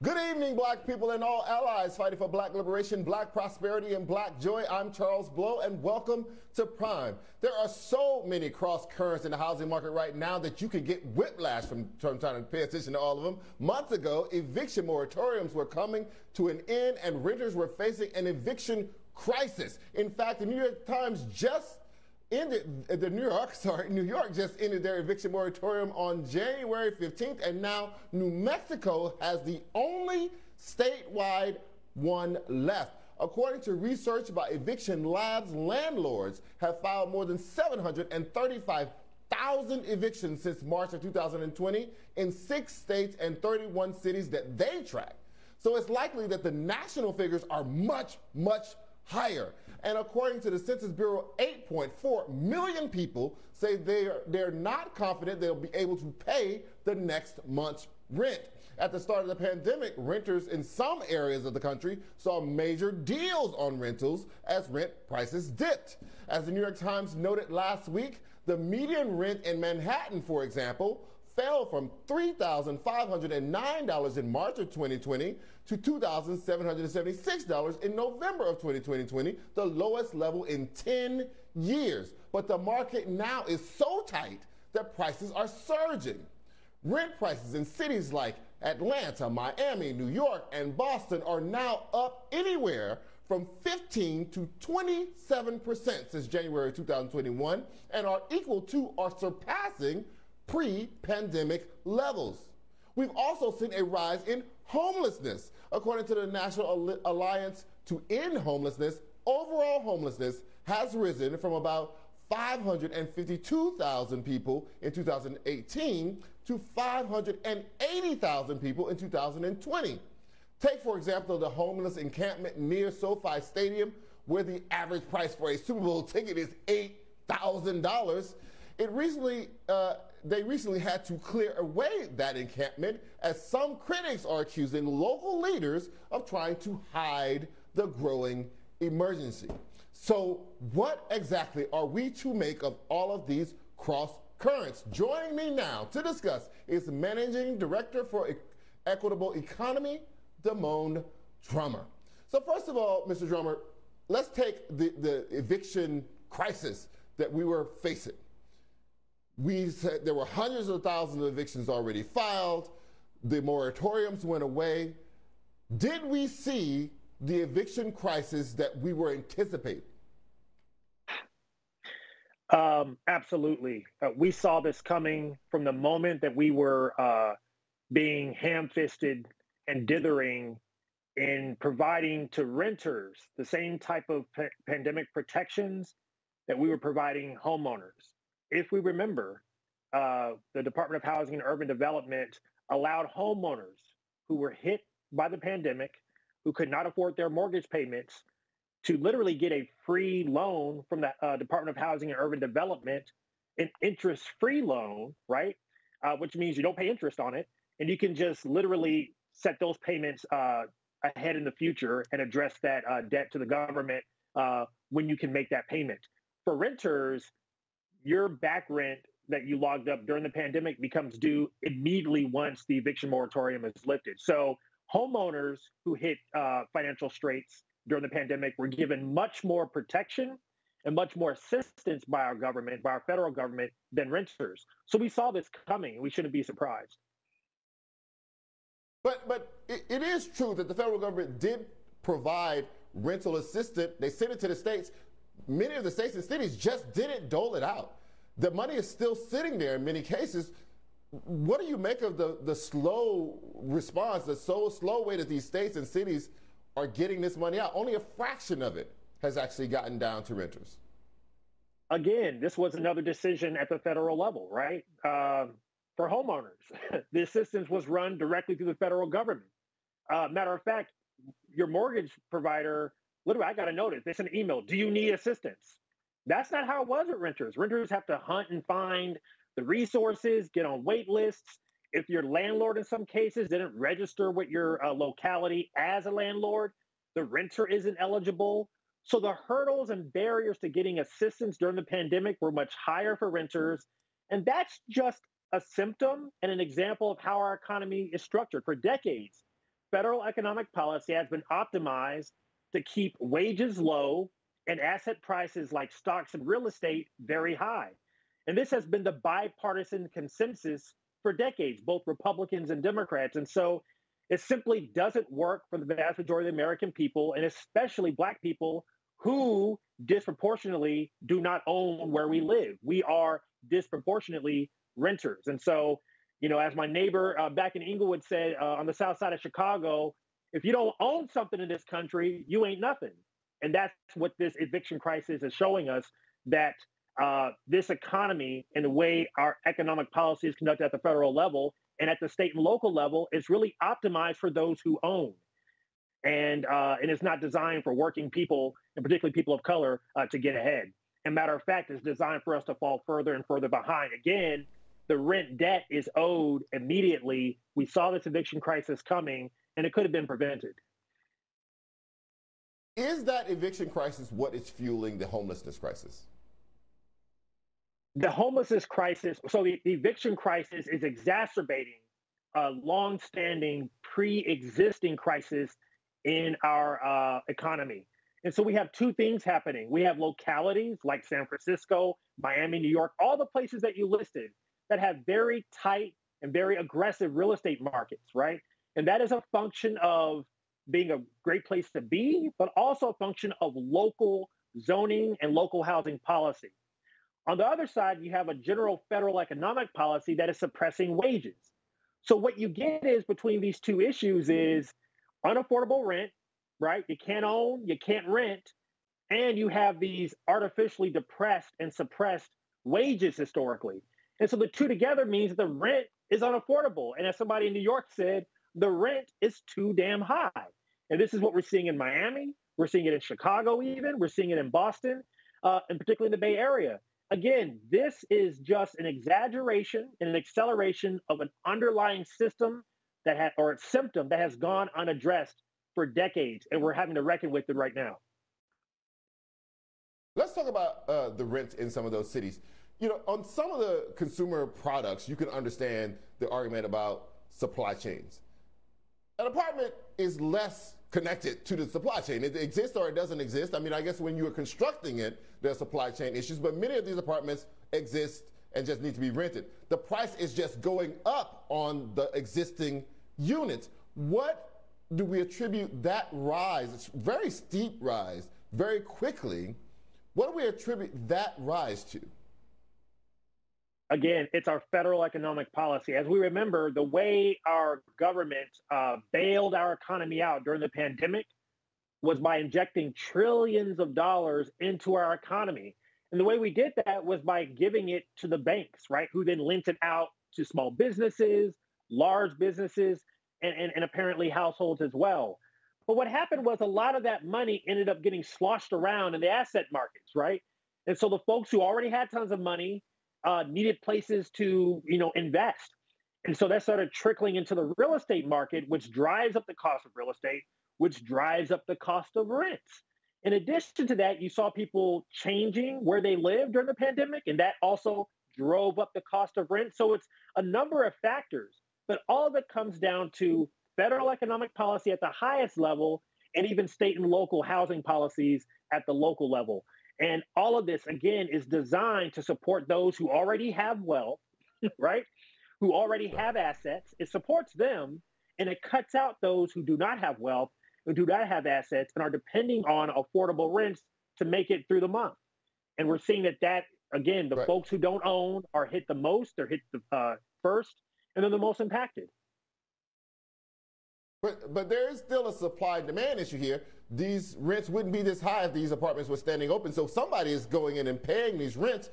Good evening, black people and all allies fighting for black liberation, black prosperity, and black joy. I'm Charles Blow, and welcome to Prime. There are so many cross currents in the housing market right now that you can get whiplash from trying to pay attention to all of them. Months ago, eviction moratoriums were coming to an end, and renters were facing an eviction crisis. In fact, the New York Times just New York just ended their eviction moratorium on January 15th, and now New Mexico has the only statewide one left. According to research by Eviction Labs, landlords have filed more than 735,000 evictions since March of 2020 in 6 states and 31 cities that they track. So it's likely that the national figures are much, much higher. And according to the Census Bureau, 8.4 million people say they're not confident they'll be able to pay the next month's rent. At the start of the pandemic, renters in some areas of the country saw major deals on rentals as rent prices dipped. As the New York Times noted last week, the median rent in Manhattan, for example, fell from $3,509 in March of 2020 to $2,776 in November of 2020, the lowest level in 10 years. But the market now is so tight that prices are surging. Rent prices in cities like Atlanta, Miami, New York, and Boston are now up anywhere from 15 to 27% since January 2021 and are equal to or surpassing pre-pandemic levels. We've also seen a rise in homelessness. According to the National Alliance to End Homelessness, overall homelessness has risen from about 552,000 people in 2018 to 580,000 people in 2020. Take, for example, the homeless encampment near SoFi Stadium, where the average price for a Super Bowl ticket is $8,000. They recently had to clear away that encampment as some critics are accusing local leaders of trying to hide the growing emergency. So what exactly are we to make of all of these cross currents? Joining me now to discuss is Managing Director for Equitable Economy, Damone Drummer. So first of all, Mr. Drummer, let's take the eviction crisis that we were facing. We said there were hundreds of thousands of evictions already filed. The moratoriums went away. Did we see the eviction crisis that we were anticipating? Absolutely. We saw this coming from the moment that we were being ham-fisted and dithering in providing to renters the same type of pandemic protections that we were providing homeowners. If we remember, the Department of Housing and Urban Development allowed homeowners who were hit by the pandemic, who could not afford their mortgage payments, to literally get a free loan from the Department of Housing and Urban Development, an interest-free loan, right? Which means you don't pay interest on it, and you can just literally set those payments ahead in the future and address that debt to the government when you can make that payment. For renters, your back rent that you logged up during the pandemic becomes due immediately once the eviction moratorium is lifted. So homeowners who hit financial straits during the pandemic were given much more protection and much more assistance by our government, by our federal government, than renters. So we saw this coming, and we shouldn't be surprised. But it is true that the federal government did provide rental assistance. They sent it to the states. Many of the states and cities just didn't dole it out. The money is still sitting there in many cases. What do you make of the slow response, the slow way that these states and cities are getting this money out? Only a fraction of it has actually gotten down to renters. Again, this was another decision at the federal level, right? For homeowners, the assistance was run directly through the federal government. Matter of fact, your mortgage provider, literally, I got a notice. They sent an email. Do you need assistance? That's not how it was with renters. Renters have to hunt and find the resources, get on wait lists. If your landlord in some cases didn't register with your locality as a landlord, the renter isn't eligible. So the hurdles and barriers to getting assistance during the pandemic were much higher for renters. And that's just a symptom and an example of how our economy is structured. For decades, federal economic policy has been optimized to keep wages low and asset prices like stocks and real estate very high. And this has been the bipartisan consensus for decades, both Republicans and Democrats. And so it simply doesn't work for the vast majority of the American people, and especially Black people who disproportionately do not own where we live. We are disproportionately renters. And so, as my neighbor back in Inglewood said on the south side of Chicago, if you don't own something in this country, you ain't nothing. And that's what this eviction crisis is showing us, that this economy and the way our economic policy is conducted at the federal level and at the state and local level is really optimized for those who own. And it's not designed for working people, and particularly people of color, to get ahead. And matter of fact, it's designed for us to fall further and further behind. Again, the rent debt is owed immediately. We saw this eviction crisis coming, and it could have been prevented. Is that eviction crisis what is fueling the homelessness crisis? The homelessness crisis, so the eviction crisis is exacerbating a longstanding, pre-existing crisis in our economy. And so we have two things happening. We have localities like San Francisco, Miami, New York, all the places that you listed that have very tight and very aggressive real estate markets, right? And that is a function of being a great place to be, but also a function of local zoning and local housing policy. On the other side, you have a general federal economic policy that is suppressing wages. So what you get is between these two issues is unaffordable rent, right? You can't own, you can't rent, and you have these artificially depressed and suppressed wages historically. And so the two together means that the rent is unaffordable. And as somebody in New York said, the rent is too damn high. And this is what we're seeing in Miami. We're seeing it in Chicago even. We're seeing it in Boston, and particularly in the Bay Area. Again, this is just an exaggeration and an acceleration of an underlying system or a symptom that has gone unaddressed for decades, and we're having to reckon with it right now. Let's talk about the rents in some of those cities. On some of the consumer products, you can understand the argument about supply chains. An apartment is less connected to the supply chain. It exists or it doesn't exist. I mean, I guess when you are constructing it, there's supply chain issues, but many of these apartments exist and just need to be rented. The price is just going up on the existing units. What do we attribute that rise, it's a very steep rise, very quickly, what do we attribute that rise to? Again, it's our federal economic policy. As we remember, the way our government bailed our economy out during the pandemic was by injecting trillions of dollars into our economy. And the way we did that was by giving it to the banks, right? Who then lent it out to small businesses, large businesses, and apparently households as well. But what happened was a lot of that money ended up getting sloshed around in the asset markets, right? And so the folks who already had tons of money needed places to, invest. And so that started trickling into the real estate market, which drives up the cost of real estate, which drives up the cost of rents. In addition to that, you saw people changing where they lived during the pandemic, and that also drove up the cost of rent. So it's a number of factors, but all of it comes down to federal economic policy at the highest level and even state and local housing policies at the local level. And all of this, again, is designed to support those who already have wealth, right? Who already have assets. It supports them, and it cuts out those who do not have wealth, who do not have assets, and are depending on affordable rents to make it through the month. And we're seeing that again, the folks who don't own are hit the most. They're hit the first, and they're the most impacted. But there is still a supply and demand issue here. These rents wouldn't be this high if these apartments were standing open. So somebody is going in and paying these rents.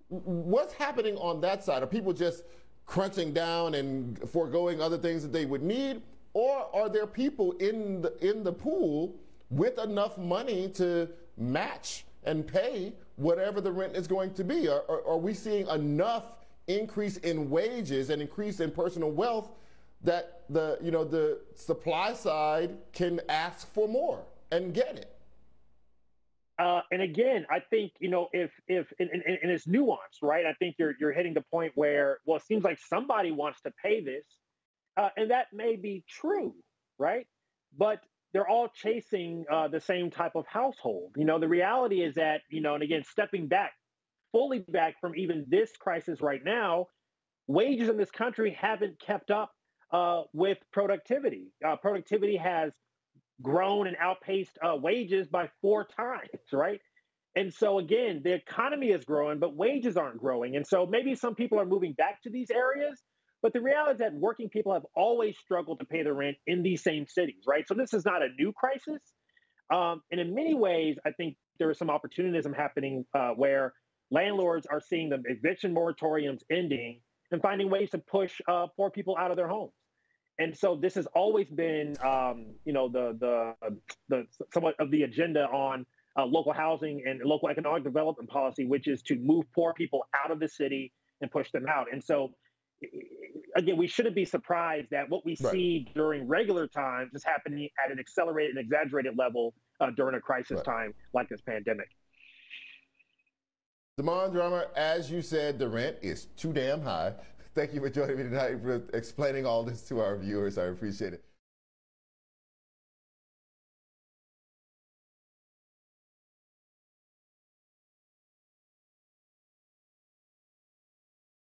What's happening on that side? Are people just crunching down and foregoing other things that they would need? Or are there people in the pool with enough money to match and pay whatever the rent is going to be? Are we seeing enough increase in wages and increase in personal wealth that the supply side can ask for more and get it? And again, I think, if and it's nuanced, right? I think you're hitting the point where, well, it seems like somebody wants to pay this, and that may be true, right? but they're all chasing the same type of household. The reality is that, and again, stepping back, fully back from even this crisis right now, wages in this country haven't kept up with productivity. Productivity has grown and outpaced wages by 4 times, right? And so again, the economy is growing, but wages aren't growing. And so maybe some people are moving back to these areas, but the reality is that working people have always struggled to pay the rent in these same cities, right? So this is not a new crisis. And in many ways, I think there is some opportunism happening where landlords are seeing the eviction moratoriums ending and finding ways to push poor people out of their homes. And so this has always been, the somewhat of the agenda on local housing and local economic development policy, which is to move poor people out of the city and push them out. And so, again, we shouldn't be surprised that what we see during regular times is happening at an accelerated and exaggerated level during a crisis time like this pandemic. Damon Drummer, as you said, the rent is too damn high. Thank you for joining me tonight for explaining all this to our viewers. I appreciate it.